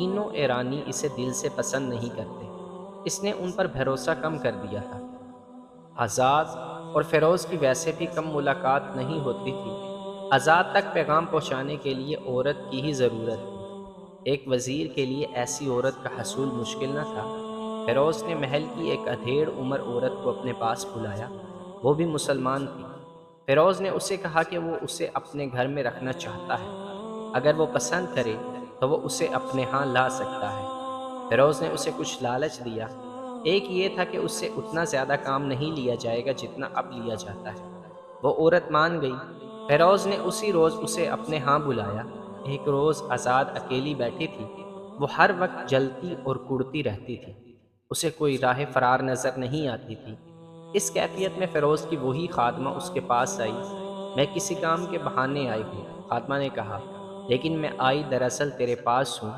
تینوں ایرانی اسے دل سے پسند نہیں کرتے۔ اس نے ان پر بھروسہ کم کر دیا تھا۔ آزاد اور فیروز کی ویسے بھی کم ملاقات نہیں ہوتی تھی۔ آزاد تک پیغام پہنچانے کے لیے عورت کی ہی ضرورت تھی۔ ایک وزیر کے لیے ایسی عورت کا حصول مشکل نہ تھا۔ فیروز نے محل کی ایک ادھیڑ عمر عورت کو اپنے پاس بلایا، وہ بھی مسلمان تھی۔ فیروز نے اسے کہا کہ وہ اسے اپنے گھر میں رکھنا چاہتا ہے، اگر وہ پسند کرے تو وہ اسے اپنے ہاں لا سکتا ہے۔ فیروز نے اسے کچھ لالچ دیا۔ ایک یہ تھا کہ اس سے اتنا زیادہ کام نہیں لیا جائے گا جتنا اب لیا جاتا ہے۔ وہ عورت مان گئی۔ فیروز نے اسی روز اسے اپنے ہاں بلایا۔ ایک روز آزاد اکیلی بیٹھی تھی۔ وہ ہر وقت جلتی اور کڑتی رہتی تھی۔ اسے کوئی راہ فرار نظر نہیں آتی تھی۔ اس کیفیت میں فیروز کی وہی خادمہ اس کے پاس آئی۔ میں کسی کام کے بہانے آئی ہوں، خادمہ نے کہا، لیکن میں آئی دراصل تیرے پاس ہوں